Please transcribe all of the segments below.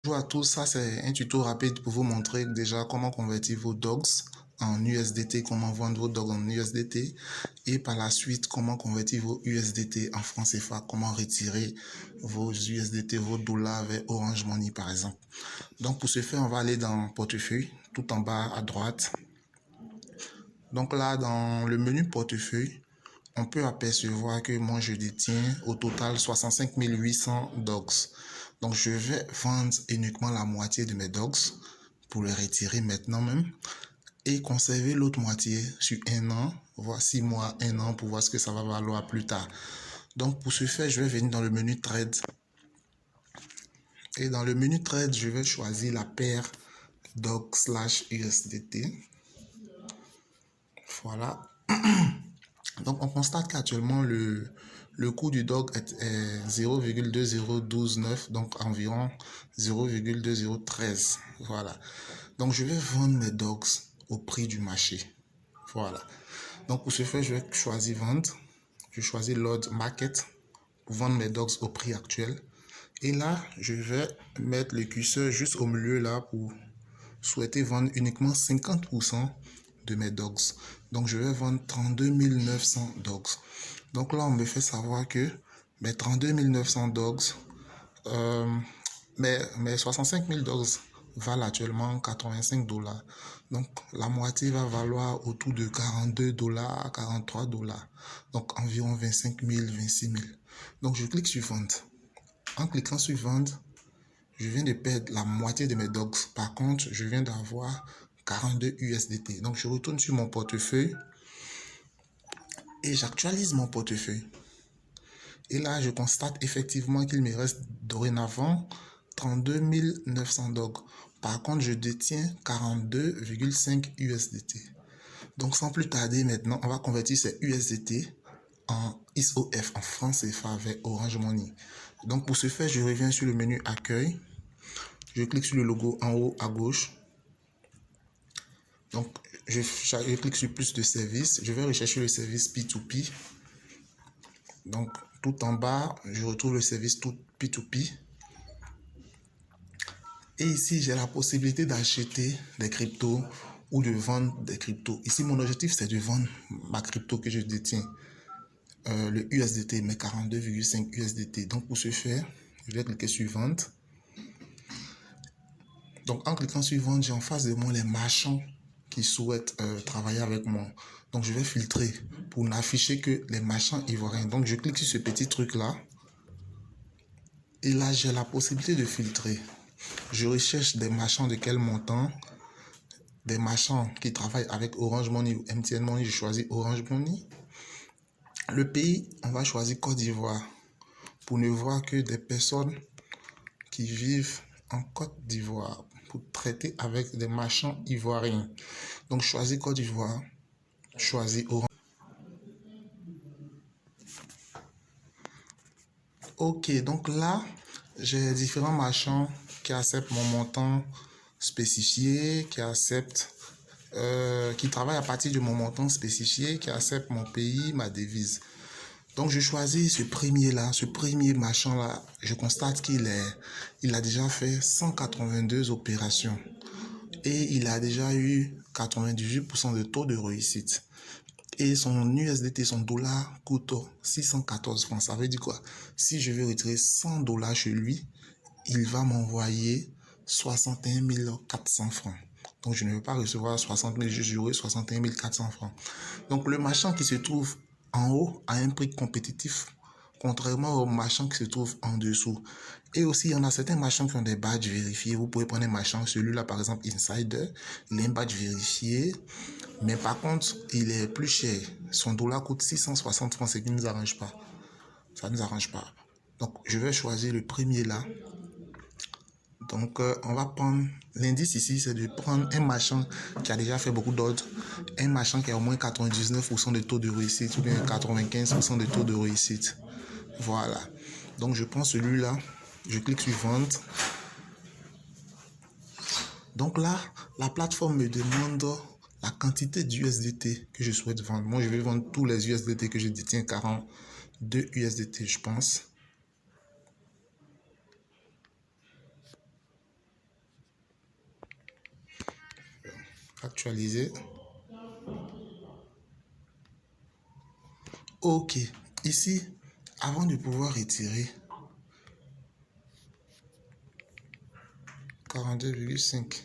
Bonjour à tous, ça c'est un tuto rapide pour vous montrer déjà comment convertir vos dogs en USDT, comment vendre vos dogs en USDT et par la suite comment convertir vos USDT en francs CFA, comment retirer vos USDT, vos dollars vers Orange Money par exemple. Donc pour ce faire, on va aller dans portefeuille, tout en bas à droite. Donc là, dans le menu portefeuille, on peut apercevoir que moi je détiens au total 65 800 dogs. Donc je vais vendre uniquement la moitié de mes dogs pour le retirer maintenant même et conserver l'autre moitié sur un an, voire 6 mois, un an pour voir ce que ça va valoir plus tard. Donc pour ce faire, je vais venir dans le menu trade et dans le menu trade, je vais choisir la paire dog/USDT. Voilà. Donc on constate qu'actuellement le coût du dog est 0,20129, donc environ 0,2013. Voilà. Donc je vais vendre mes dogs au prix du marché. Voilà. Donc pour ce faire, je vais choisir vendre. Je choisis l'ordre market pour vendre mes dogs au prix actuel. Et là, je vais mettre le curseur juste au milieu là pour souhaiter vendre uniquement 50% de mes dogs. Donc je vais vendre 32 900 dogs. Donc là on me fait savoir que mes 32 900 dogs, mes 65 000 dogs valent actuellement 85 dollars. Donc la moitié va valoir autour de 42 dollars, 43 dollars. Donc environ 25 000, 26 000. Donc je clique sur vente. En cliquant sur vente, je viens de perdre la moitié de mes dogs. Par contre, je viens d'avoir 42 USDT. Donc, je retourne sur mon portefeuille et j'actualise mon portefeuille. Et là, je constate effectivement qu'il me reste dorénavant 32 900 dogs. Par contre, je détiens 42,5 USDT. Donc, sans plus tarder maintenant, on va convertir ces USDT en ISOF, en francs CFA avec Orange Money. Donc, pour ce faire, je reviens sur le menu Accueil. Je clique sur le logo en haut à gauche. Donc, je clique sur plus de services. Je vais rechercher le service P2P. Donc, tout en bas, je retrouve le service P2P. Et ici, j'ai la possibilité d'acheter des cryptos ou de vendre des cryptos. Ici, mon objectif, c'est de vendre ma crypto que je détiens. Le USDT, mes 42,5 USDT. Donc, pour ce faire, je vais cliquer sur vente. Donc, en cliquant sur vente, j'ai en face de moi les marchands qui souhaitent travailler avec moi. Donc, je vais filtrer pour n'afficher que les marchands ivoiriens. Donc, je clique sur ce petit truc-là. Et là, j'ai la possibilité de filtrer. Je recherche des marchands de quel montant. Des marchands qui travaillent avec Orange Money ou MTN Money. Je choisis Orange Money. Le pays, on va choisir Côte d'Ivoire. Pour ne voir que des personnes qui vivent en Côte d'Ivoire. Pour traiter avec des marchands ivoiriens. Donc, choisis Côte d'Ivoire. Choisis Orange. Ok, donc là, j'ai différents marchands qui acceptent mon montant spécifié, qui travaillent à partir de mon montant spécifié, qui acceptent mon pays, ma devise. Donc, je choisis ce premier-là, ce premier marchand-là. Je constate qu'il a déjà fait 182 opérations et il a déjà eu 98% de taux de réussite. Et son USDT, son dollar coûte 614 francs. Ça veut dire quoi? Si je veux retirer 100 dollars chez lui, il va m'envoyer 61 400 francs. Donc, je ne veux pas recevoir 60 000, j'aurai 61 400 francs. Donc, le marchand qui se trouve en haut a un prix compétitif, contrairement aux marchands qui se trouvent en dessous. Et aussi, il y en a certains marchands qui ont des badges vérifiés. Vous pouvez prendre un marchand, celui-là par exemple, Insider, il a un badge vérifié. Mais par contre, il est plus cher. Son dollar coûte 660 francs, ce qui ne nous arrange pas. Ça ne nous arrange pas. Donc, je vais choisir le premier là. Donc, on va prendre... L'indice ici, c'est de prendre un marchand qui a déjà fait beaucoup d'ordres. Un marchand qui a au moins 99% de taux de réussite ou bien 95% de taux de réussite. Voilà. Donc, je prends celui-là. Je clique sur vente. Donc là, la plateforme me demande la quantité d'USDT que je souhaite vendre. Moi, je vais vendre tous les USDT que je détiens, 42 USDT, je pense. Actualiser. Ok. Ici, avant de pouvoir retirer 42,5,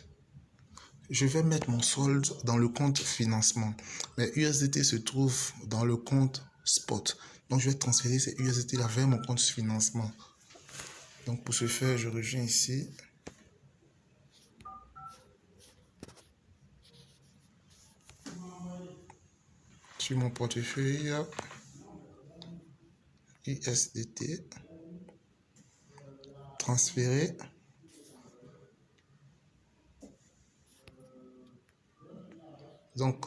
je vais mettre mon solde dans le compte financement. Mais USDT se trouve dans le compte spot. Donc, je vais transférer ces USDT là vers mon compte financement. Donc, pour ce faire, je reviens ici. Sur mon portefeuille, USDT, transférer. Donc,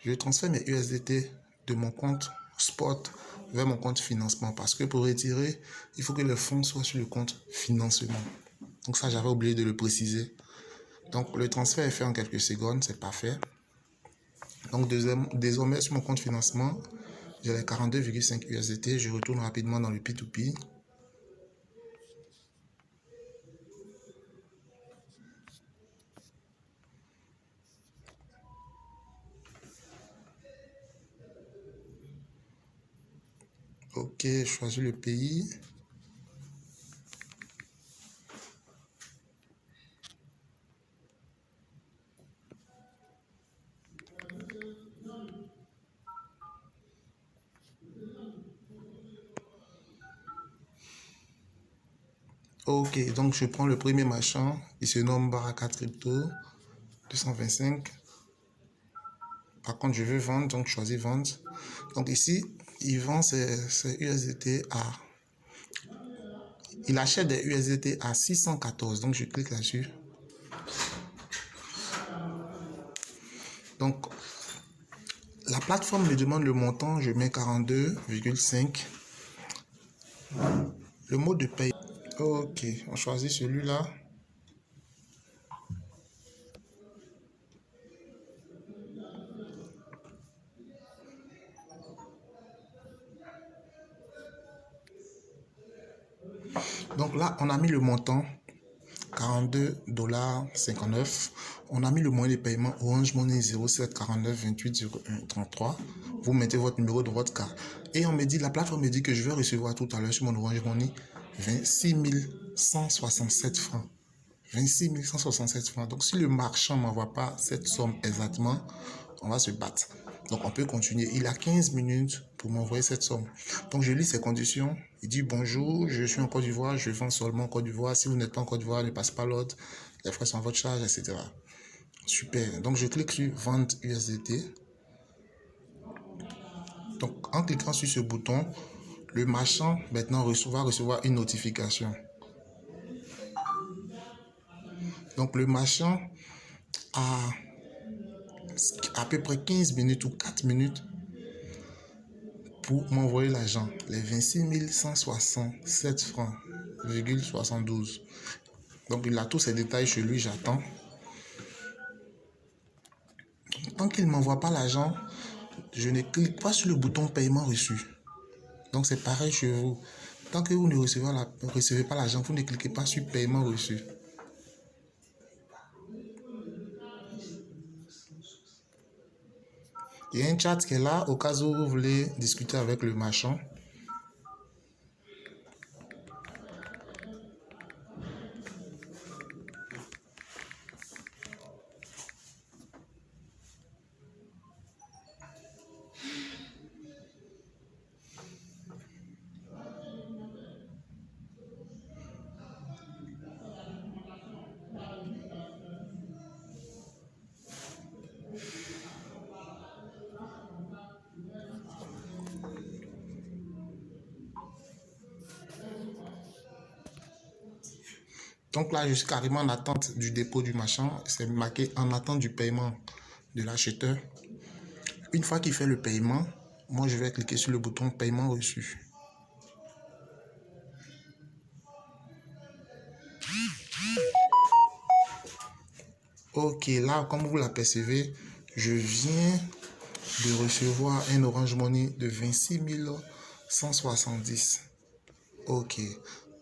je transfère mes USDT de mon compte spot vers mon compte financement. Parce que pour retirer, il faut que le fonds soit sur le compte financement. Donc ça, j'avais oublié de le préciser. Donc, le transfert est fait en quelques secondes, c'est parfait. Donc, désormais, sur mon compte financement, j'ai les 42,5 USDT. Je retourne rapidement dans le P2P. Ok, je choisis le pays. Ok, donc je prends le premier machin. Il se nomme Baraka Crypto 225. Par contre, je veux vendre, donc je choisis vendre. Donc ici, il vend ses USDT à... Il achète des USDT à 614. Donc je clique là-dessus. Donc la plateforme me demande le montant. Je mets 42,5. Le mode de paye. Ok, on choisit celui-là. Donc là, on a mis le montant, 42,59 $. On a mis le moyen de paiement Orange Money 07 49 28 01 33. Vous mettez votre numéro de votre carte. Et on me dit, la plateforme me dit que je vais recevoir tout à l'heure sur mon Orange Money 26 167 francs. 26 167 francs. Donc si le marchand ne m'envoie pas cette somme exactement, on va se battre. Donc on peut continuer. Il a 15 minutes pour m'envoyer cette somme. Donc je lis ses conditions. Il dit bonjour, je suis en Côte d'Ivoire, je vends seulement en Côte d'Ivoire. Si vous n'êtes pas en Côte d'Ivoire, ne passe pas l'ordre. Les frais sont à votre charge, etc. Super. Donc je clique sur vente USDT. Donc en cliquant sur ce bouton, le marchand maintenant va recevoir une notification. Donc le marchand a à peu près 15 minutes ou 4 minutes pour m'envoyer l'argent, les 26 167 francs, 72. Donc il a tous ces détails chez lui, j'attends. Tant qu'il ne m'envoie pas l'argent, je ne clique pas sur le bouton paiement reçu. Donc c'est pareil chez vous. Tant que vous ne recevez pas l'argent, vous ne cliquez pas sur paiement reçu. Il y a un chat qui est là au cas où vous voulez discuter avec le marchand. Donc là, je suis carrément en attente du dépôt du marchand. C'est marqué en attente du paiement de l'acheteur. Une fois qu'il fait le paiement, moi je vais cliquer sur le bouton paiement reçu. Ok, là, comme vous l'apercevez, je viens de recevoir un Orange Money de 26 170. Ok,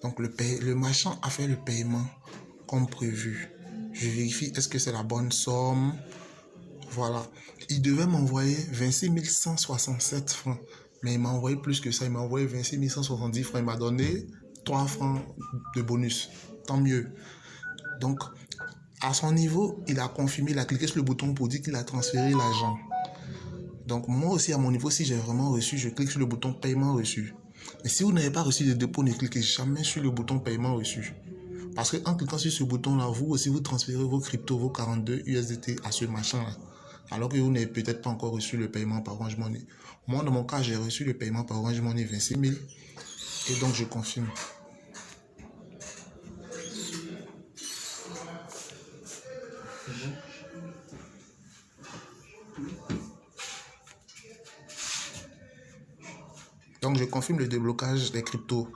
donc le marchand a fait le paiement comme prévu. Je vérifie est-ce que c'est la bonne somme. Voilà. Il devait m'envoyer 26 167 francs. Mais il m'a envoyé plus que ça. Il m'a envoyé 26 170 francs. Il m'a donné 3 francs de bonus. Tant mieux. Donc, à son niveau, il a confirmé, il a cliqué sur le bouton pour dire qu'il a transféré l'argent. Donc, moi aussi, à mon niveau, si j'ai vraiment reçu, je clique sur le bouton paiement reçu. Mais si vous n'avez pas reçu de dépôt, ne cliquez jamais sur le bouton paiement reçu. Parce qu'en cliquant sur ce bouton-là, vous aussi, vous transférez vos cryptos, vos 42 USDT à ce machin-là. Alors que vous n'avez peut-être pas encore reçu le paiement par Orange Money. Moi, dans mon cas, j'ai reçu le paiement par Orange Money 26 000. Et donc, je confirme. Donc, je confirme le déblocage des cryptos.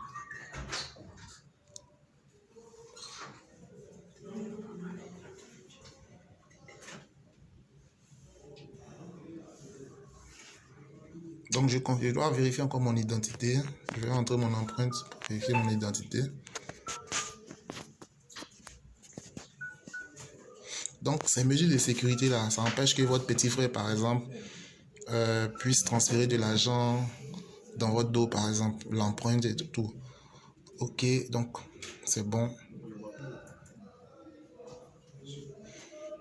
Donc, je dois vérifier encore mon identité. Je vais rentrer mon empreinte pour vérifier mon identité. Donc, ces mesures de sécurité là, ça empêche que votre petit frère, par exemple, puisse transférer de l'argent dans votre dos, par exemple, l'empreinte et tout. Ok, donc, c'est bon.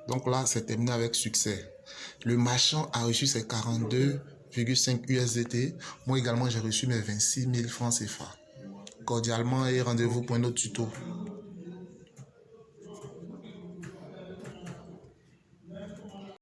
Donc là, c'est terminé avec succès. Le marchand a reçu ses 42,5 USDT. Moi également, j'ai reçu mes 26 000 francs CFA. Cordialement et rendez-vous pour un autre tuto.